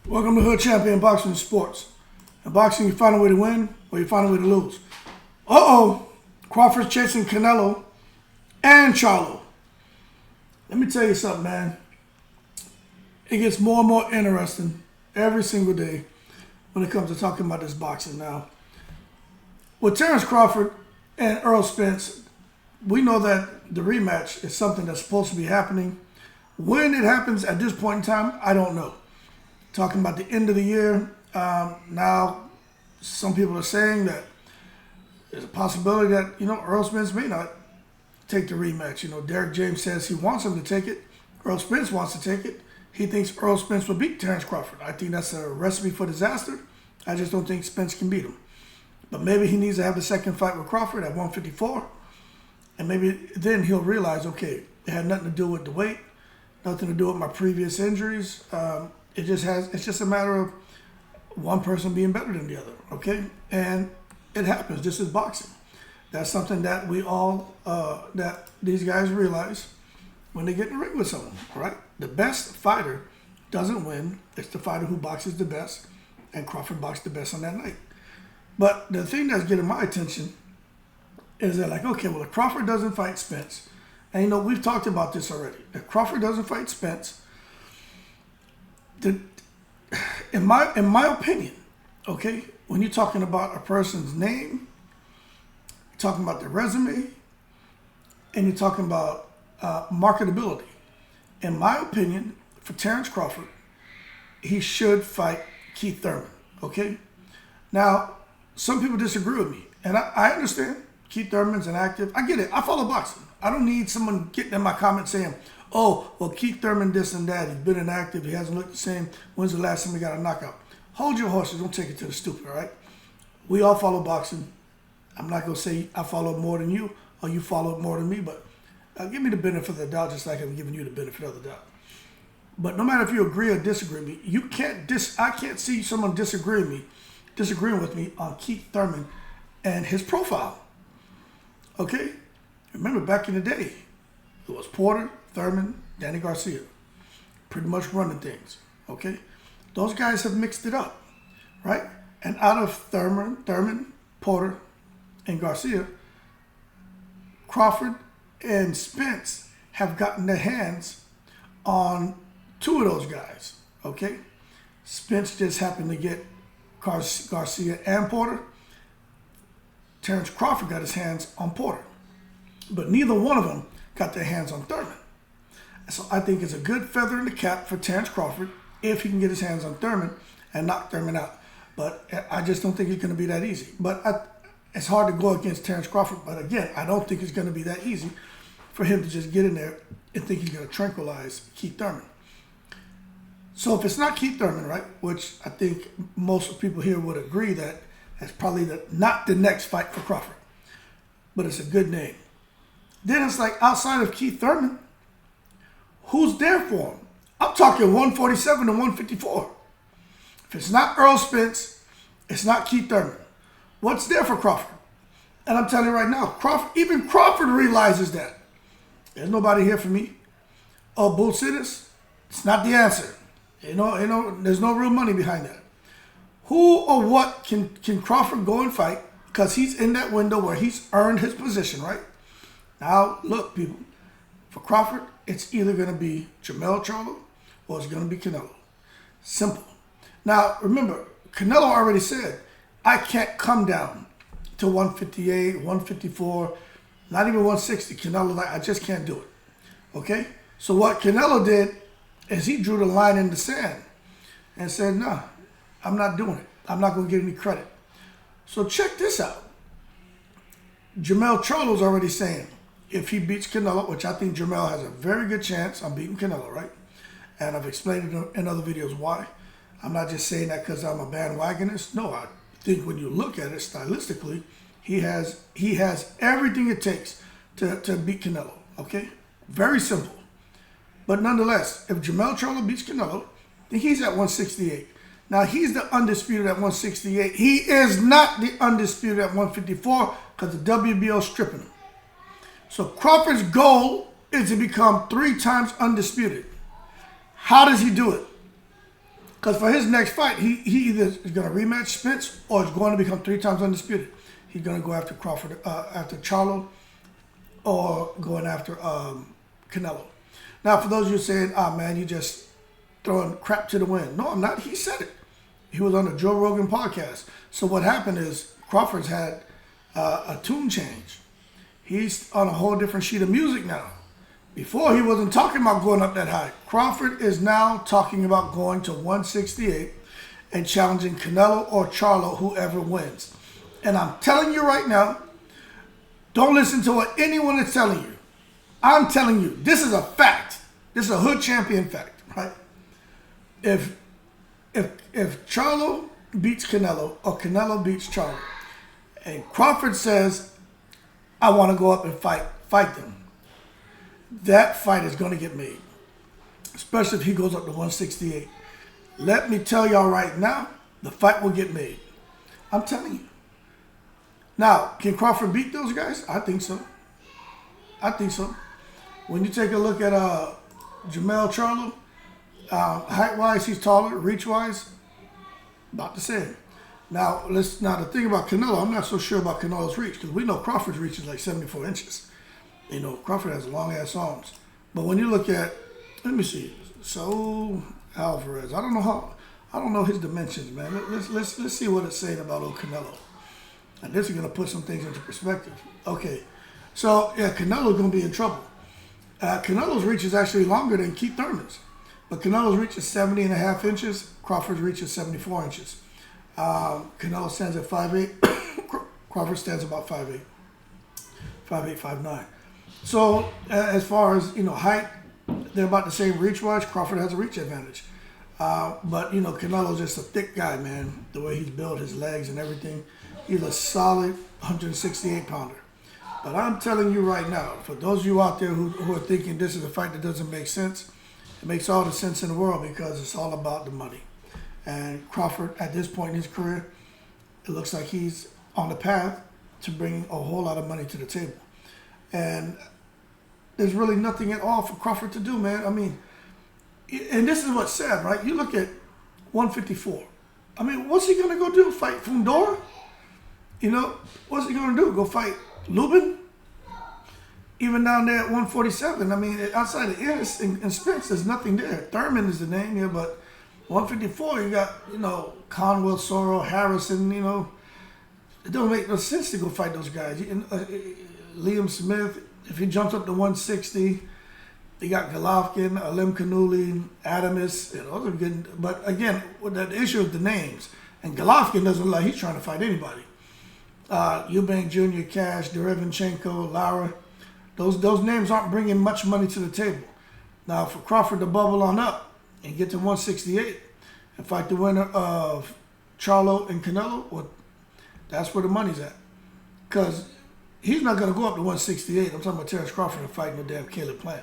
Welcome to Hood Champion Boxing Sports. In boxing, you find a way to win or you find a way to lose. Crawford's chasing Canelo and Charlo. Let me tell you something, man. It gets more and more interesting every single day when it comes to talking about this boxing now. With Terrence Crawford and Errol Spence, we know that the rematch is something that's supposed to be happening. When it happens at this point in time, I don't know. Talking about the end of the year, now some people are saying that there's a possibility that, Errol Spence may not take the rematch. Derek James says he wants him to take it. Errol Spence wants to take it. He thinks Errol Spence will beat Terrence Crawford. I think that's a recipe for disaster. I just don't think Spence can beat him. But maybe he needs to have the second fight with Crawford at 154. And maybe then he'll realize, okay, it had nothing to do with the weight, nothing to do with my previous injuries. It's just a matter of one person being better than the other, okay? And it happens. This is boxing. That's something that we all, that these guys realize when they get in the ring with someone, right? The best fighter doesn't win. It's the fighter who boxes the best, and Crawford boxed the best on that night. But the thing that's getting my attention is that, okay, well, if Crawford doesn't fight Spence, and we've talked about this already. If Crawford doesn't fight Spence, in my opinion, okay, when you're talking about a person's name, you're talking about their resume, and you're talking about marketability, in my opinion, for Terrence Crawford, he should fight Keith Thurman, okay? Now, some people disagree with me, and I understand. Keith Thurman's an active. I get it. I follow boxing. I don't need someone getting in my comments saying, oh, well, Keith Thurman this and that. He's been inactive. He hasn't looked the same. When's the last time he got a knockout? Hold your horses. Don't take it to the stupid, all right? We all follow boxing. I'm not going to say I follow it more than you or you follow it more than me, but give me the benefit of the doubt just like I'm giving you the benefit of the doubt. But no matter if you agree or disagree with me, I can't see someone disagreeing with me on Keith Thurman and his profile. Okay? Remember back in the day, it was Porter, Thurman, Danny Garcia, pretty much running things, okay? Those guys have mixed it up, right? And out of Thurman, Porter, and Garcia, Crawford and Spence have gotten their hands on two of those guys, okay? Spence just happened to get Garcia and Porter. Terrence Crawford got his hands on Porter, but neither one of them got their hands on Thurman. So I think it's a good feather in the cap for Terrence Crawford if he can get his hands on Thurman and knock Thurman out. But I just don't think it's going to be that easy. But it's hard to go against Terrence Crawford. But again, I don't think it's going to be that easy for him to just get in there and think he's going to tranquilize Keith Thurman. So if it's not Keith Thurman, right, which I think most people here would agree that that's probably not the next fight for Crawford, but it's a good name. Then it's like outside of Keith Thurman, who's there for him? I'm talking 147 to 154. If it's not Errol Spence, it's not Keith Thurman. What's there for Crawford? And I'm telling you right now, even Crawford realizes that. There's nobody here for me. Oh, Bull Sitters, it's not the answer. There's no real money behind that. Who or what can Crawford go and fight? Because he's in that window where he's earned his position, right? Now, look, people, for Crawford, it's either going to be Charlo or it's going to be Canelo. Simple. Now, remember, Canelo already said, I can't come down to 158, 154, not even 160. Canelo, I just can't do it. Okay? So what Canelo did is he drew the line in the sand and said, no, I'm not doing it. I'm not going to give any credit. So check this out. Charlo's already saying, if he beats Canelo, which I think Jamel has a very good chance on beating Canelo, right? And I've explained it in other videos why. I'm not just saying that because I'm a bandwagonist. No, I think when you look at it stylistically, he has everything it takes to beat Canelo, okay? Very simple. But nonetheless, if Charlo beats Canelo, then he's at 168. Now, he's the undisputed at 168. He is not the undisputed at 154 because the WBO is stripping him. So Crawford's goal is to become 3 times undisputed. How does he do it? Because for his next fight, he either is going to rematch Spence or is going to become 3 times undisputed. He's going to go after Crawford, after Charlo, or going after Canelo. Now, for those of you saying, "Ah, man, you just throwing crap to the wind." No, I'm not. He said it. He was on the Joe Rogan podcast. So what happened is Crawford's had a tune change. He's on a whole different sheet of music now. Before, he wasn't talking about going up that high. Crawford is now talking about going to 168 and challenging Canelo or Charlo, whoever wins. And I'm telling you right now, don't listen to what anyone is telling you. I'm telling you, this is a fact. This is a hood champion fact, right? If Charlo beats Canelo or Canelo beats Charlo, and Crawford says, "I want to go up and fight them," that fight is going to get made, especially if he goes up to 168. Let me tell y'all right now, the fight will get made. I'm telling you. Now, can Crawford beat those guys? I think so. I think so. When you take a look at Jermell Charlo, height-wise, he's taller. Reach-wise, about the same. Now the thing about Canelo, I'm not so sure about Canelo's reach, because we know Crawford's reach is like 74 inches. You know, Crawford has long-ass arms. But when you look at, let me see, so Alvarez, I don't know his dimensions, man. Let's see what it's saying about old Canelo. And this is going to put some things into perspective. Okay, so yeah, Canelo's going to be in trouble. Canelo's reach is actually longer than Keith Thurman's. But Canelo's reach is 70.5 inches. Crawford's reach is 74 inches. Canelo stands at 5'8". Crawford stands about 5'8". 5'8", 5'9". So as far as, height, they're about the same reach-wise. Crawford has a reach advantage. But, Canelo's just a thick guy, man. The way he's built, his legs and everything. He's a solid 168-pounder. But I'm telling you right now, for those of you out there who are thinking this is a fight that doesn't make sense, it makes all the sense in the world because it's all about the money. And Crawford, at this point in his career, it looks like he's on the path to bringing a whole lot of money to the table. And there's really nothing at all for Crawford to do, man. I mean, and this is what's sad, right? You look at 154. I mean, what's he going to go do? Fight Fundora? What's he going to do? Go fight Lubin? Even down there at 147, I mean, outside of Ennis and Spence, there's nothing there. Thurman is the name here, but 154, you got, Conwell, Sorrell, Harrison, it don't make no sense to go fight those guys. Liam Smith, if he jumps up to 160, you got Golovkin, Alim Kanuli, Adamus, those are good. But again, the issue is the names. And Golovkin doesn't look like he's trying to fight anybody. Eubank Jr., Cash, Derevinchenko, Lara, those names aren't bringing much money to the table. Now, for Crawford to bubble on up and get to 168 and fight the winner of Charlo and Canelo, well, that's where the money's at. Because he's not going to go up to 168. I'm talking about Terrence Crawford and fighting no damn Caleb Plant.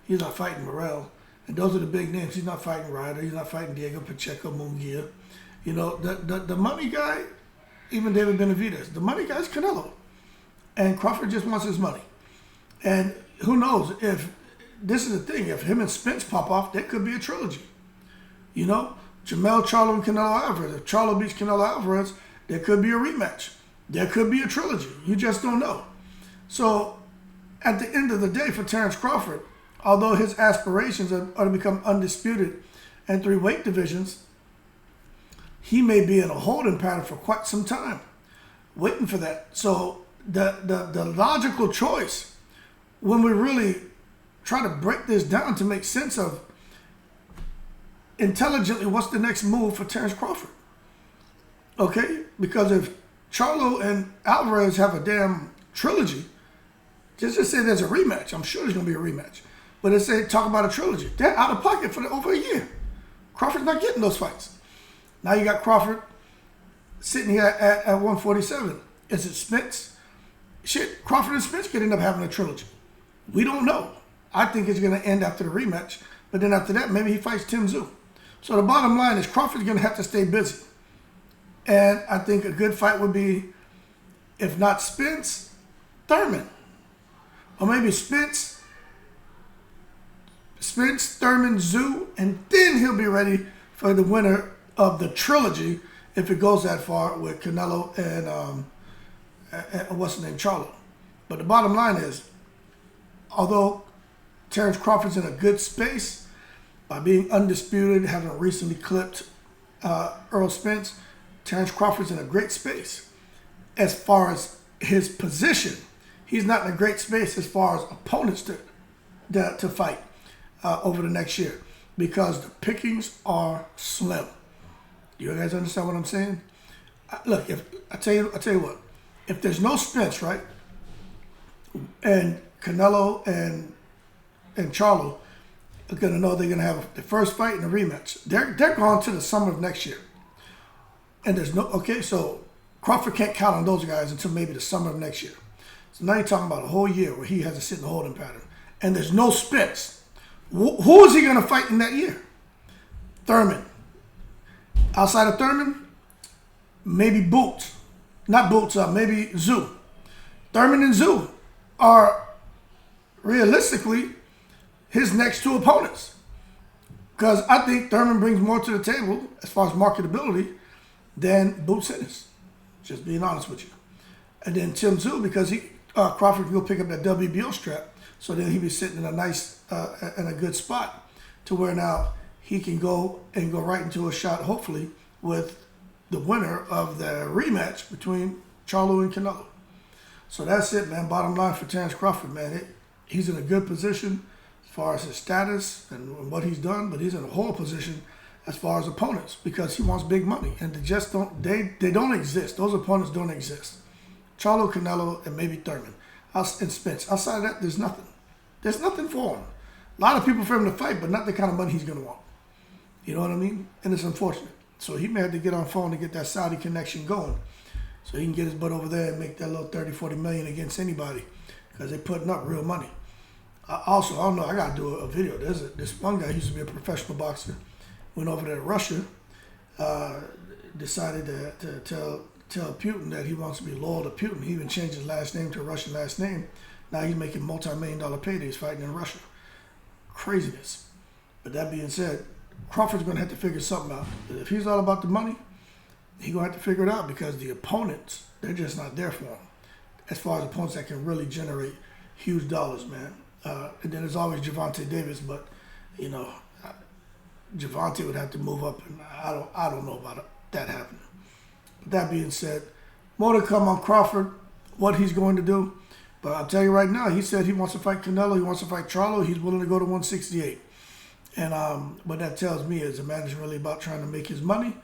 He's not fighting Morrell. And those are the big names. He's not fighting Ryder. He's not fighting Diego Pacheco, Munguia. The money guy, even David Benavidez, the money guy's Canelo. And Crawford just wants his money. And who knows, if this is the thing, if him and Spence pop off, that could be a trilogy. Jermell Charlo and Canelo Alvarez. If Charlo beats Canelo Alvarez, there could be a rematch. There could be a trilogy. You just don't know. So at the end of the day, for Terrence Crawford, although his aspirations are to become undisputed in 3 weight divisions, he may be in a holding pattern for quite some time, waiting for that. So the logical choice, when we really try to break this down to make sense of intelligently what's the next move for Terrence Crawford. Okay? Because if Charlo and Alvarez have a damn trilogy, just say there's a rematch. I'm sure there's going to be a rematch. But they say talk about a trilogy. They're out of pocket for over a year. Crawford's not getting those fights. Now you got Crawford sitting here at 147. Is it Spence? Shit, Crawford and Spence could end up having a trilogy. We don't know. I think it's going to end after the rematch. But then after that, maybe he fights Tszyu. So the bottom line is Crawford's going to have to stay busy. And I think a good fight would be, if not Spence, Thurman. Or maybe Spence, Thurman, Tszyu, and then he'll be ready for the winner of the trilogy if it goes that far with Canelo and what's his name, Charlo. But the bottom line is, although Terrence Crawford's in a good space by being undisputed, having recently clipped Earl Spence, Terrence Crawford's in a great space as far as his position. He's not in a great space as far as opponents to fight over the next year because the pickings are slim. Do you guys understand what I'm saying? Look, if I tell you what, if there's no Spence, right, and Canelo and Charlo are gonna know they're gonna have the first fight and a rematch. They're going to the summer of next year, and there's no so Crawford can't count on those guys until maybe the summer of next year. So now you're talking about a whole year where he has to sit in the holding pattern, and there's no Spence. Who is he gonna fight in that year? Thurman. Outside of Thurman, maybe Boots. Not Boots, maybe Tszyu. Thurman and Tszyu are realistically his next two opponents. Because I think Thurman brings more to the table as far as marketability than Boots Ennis. Just being honest with you. And then Tszyu, because Crawford can go pick up that WBO strap, so then he'll be sitting in a nice, in a good spot to where now he can go right into a shot, hopefully, with the winner of the rematch between Charlo and Canelo. So that's it, man. Bottom line for Terrence Crawford, man. He's in a good position as far as his status and what he's done, but he's in a whole position as far as opponents because he wants big money. And they don't exist. Those opponents don't exist. Charlo, Canelo, and maybe Thurman. And Spence. Outside of that, there's nothing. There's nothing for him. A lot of people for him to fight, but not the kind of money he's going to want. You know what I mean? And it's unfortunate. So he may have to get on phone to get that Saudi connection going so he can get his butt over there and make that little 30, 40 million against anybody because they're putting up real money. I don't know, I got to do a video. This one guy used to be a professional boxer, went over there to Russia, decided to tell Putin that he wants to be loyal to Putin. He even changed his last name to a Russian last name. Now he's making multi-million-dollar paydays fighting in Russia. Craziness. But that being said, Crawford's going to have to figure something out. If he's all about the money, he's going to have to figure it out because the opponents, they're just not there for him. As far as opponents that can really generate huge dollars, man. And then there's always Gervonta Davis, but, you know, Gervonta would have to move up, and I don't know about that happening. But that being said, more to come on Crawford, what he's going to do. But I'll tell you right now, he said he wants to fight Canelo, he wants to fight Charlo, he's willing to go to 168. And what that tells me is the man is really about trying to make his money.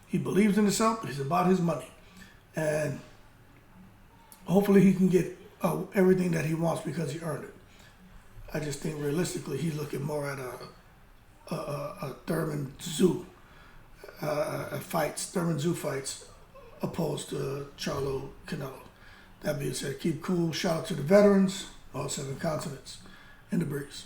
He believes in himself, but he's about his money. And hopefully he can get everything that he wants because he earned it. I just think realistically he's looking more at a Thurman Tszyu Thurman Tszyu fights opposed to Charlo Canelo. That being said, keep cool. Shout out to the veterans, all 7 continents, in the breeze.